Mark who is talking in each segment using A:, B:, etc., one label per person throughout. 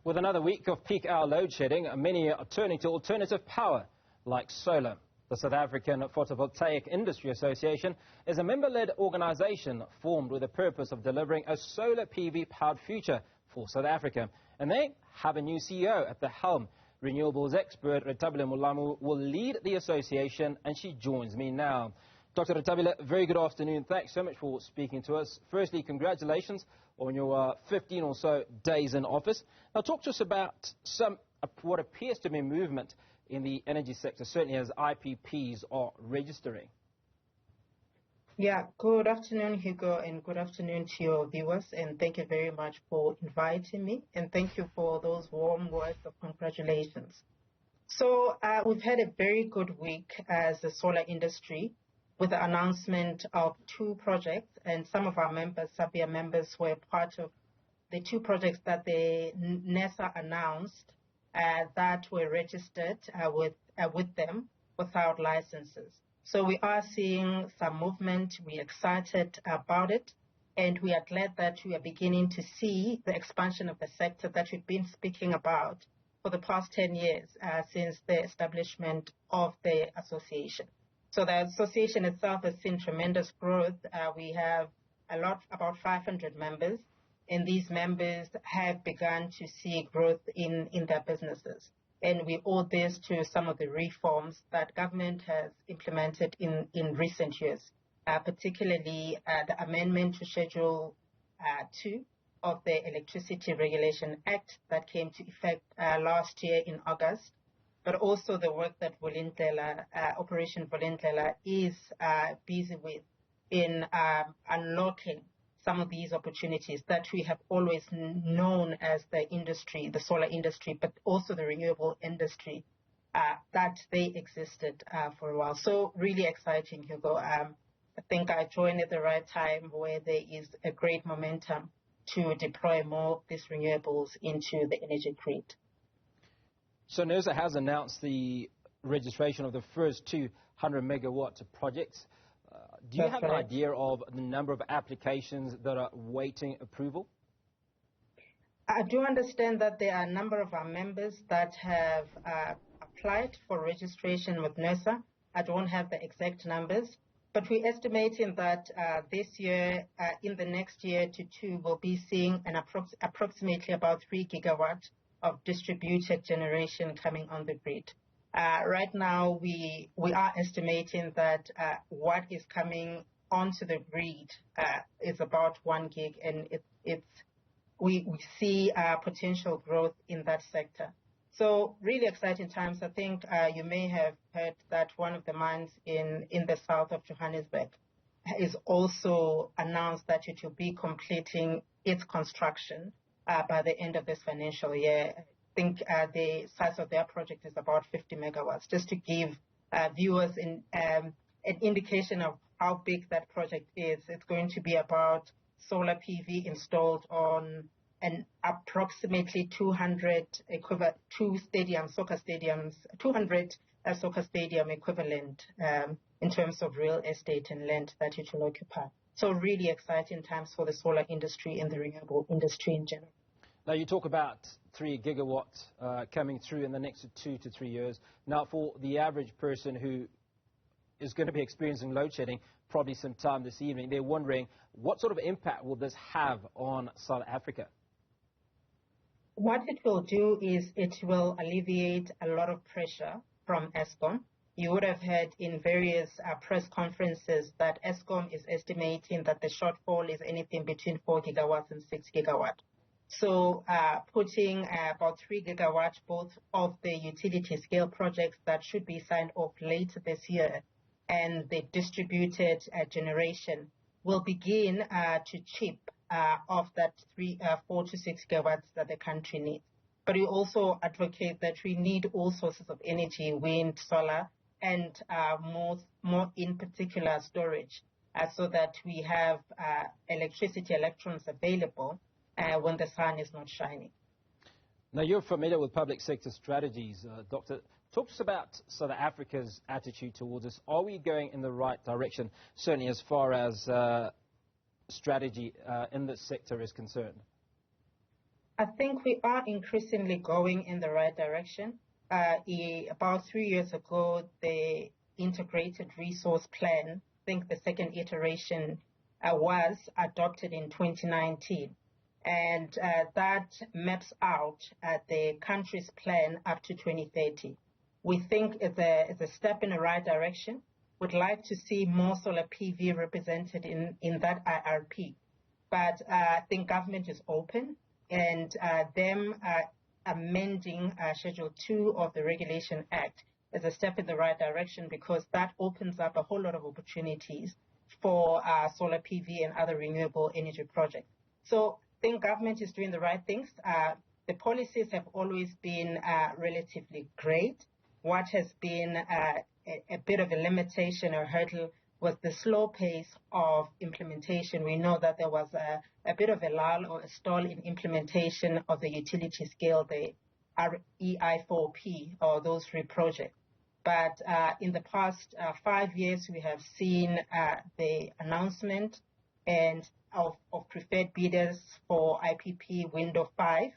A: With another week of peak hour load shedding, many are turning to alternative power like solar. The South African Photovoltaic Industry Association is a member-led organization formed with the purpose of delivering a solar PV-powered future for South Africa. And they have a new CEO at the helm. Renewables expert Rethabile Melamu will lead the association, and she joins me now. Dr. Rethabile, very good afternoon. Thanks so much for speaking to us. Firstly, congratulations on your 15 or so days in office. Now, talk to us about what appears to be movement in the energy sector, certainly as IPPs are registering.
B: Yeah, good afternoon, Hugo, and good afternoon to your viewers. And thank you very much for inviting me. And thank you for those warm words of congratulations. So we've had a very good week as a solar industry, with the announcement of 2 projects, and some of our members, SAPVIA members, were part of the 2 projects that the Noza announced that were registered with them without licenses. So we are seeing some movement. We're excited about it, and we are glad that we are beginning to see the expansion of the sector that we've been speaking about for the past 10 years since the establishment of the association. So the association itself has seen tremendous growth. We have about 500 members, and these members have begun to see growth in their businesses. And we owe this to some of the reforms that government has implemented in recent years, particularly the amendment to Schedule 2 of the Electricity Regulation Act that came to effect last year in August. But also the work that Operation Vulindlela is busy with in unlocking some of these opportunities that we have always known as the industry, the solar industry, but also the renewable industry, that they existed for a while. So really exciting, Hugo. I think I joined at the right time where there is a great momentum to deploy more of these renewables into the energy grid.
A: So Noza has announced the registration of the first 200 megawatt projects. Do you have an idea of the number of applications that are waiting approval?
B: I do understand that there are a number of our members that have applied for registration with Noza. I don't have the exact numbers, but we're estimating that this year, in the next year to 2, we'll be seeing approximately about 3 gigawatts of distributed generation coming on the grid. Right now, we are estimating that what is coming onto the grid is about 1 gig, and we see potential growth in that sector. So really exciting times. I think you may have heard that one of the mines in the south of Johannesburg is also announced that it will be completing its construction by the end of this financial year. I think the size of their project is about 50 megawatts, just to give viewers an indication of how big that project is. It's going to be about solar PV installed on an approximately 200 soccer stadium equivalent in terms of real estate and land that it will occupy. So really exciting times for the solar industry and the renewable industry in general.
A: Now, you talk about 3 gigawatts coming through in the next 2 to 3 years. Now, for the average person who is going to be experiencing load shedding probably sometime this evening, they're wondering, what sort of impact will this have on South Africa?
B: What it will do is it will alleviate a lot of pressure from Eskom. You would have heard in various press conferences that Eskom is estimating that the shortfall is anything between 4 gigawatts and 6 gigawatts. So putting about 3 gigawatts, both of the utility scale projects that should be signed off later this year, and the distributed generation will begin to chip off that 4 to 6 gigawatts that the country needs. But we also advocate that we need all sources of energy, wind, solar, and more in particular storage, so that we have electrons available when the sun is not shining.
A: Now, you're familiar with public sector strategies, Doctor. Talk to us about South Africa's attitude towards this. Are we going in the right direction, certainly as far as strategy in this sector is concerned?
B: I think we are increasingly going in the right direction. About 3 years ago, the Integrated Resource Plan, I think the second iteration, was adopted in 2019. And that maps out the country's plan up to 2030. We think it's a step in the right direction. We'd like to see more solar PV represented in that IRP. But I think government is open, and them amending Schedule 2 of the Regulation Act is a step in the right direction, because that opens up a whole lot of opportunities for solar PV and other renewable energy projects. So I think government is doing the right things. The policies have always been relatively great. What has been a bit of a limitation or hurdle was the slow pace of implementation. We know that there was a bit of a lull or a stall in implementation of the utility scale, the REI4P, or those three projects. But in the past 5 years, we have seen the announcement of preferred bidders for IPP Window 5,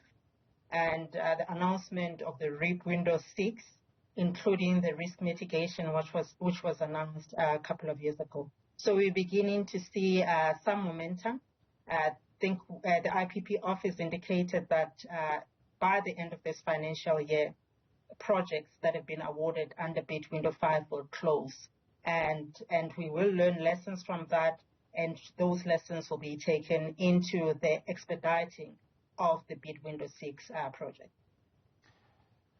B: and the announcement of the REAP Window 6, including the risk mitigation, which was announced a couple of years ago. So we're beginning to see some momentum. I think the IPP office indicated that by the end of this financial year, projects that have been awarded under bid window 5 will close. And we will learn lessons from that, and those lessons will be taken into the expediting of the bid window 6 project.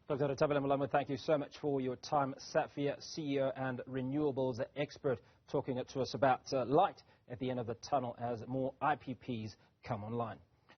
A: Dr. Rethabile Melamu, thank you so much for your time. SAPVIA CEO and renewables expert, talking to us about light at the end of the tunnel as more IPPs come online.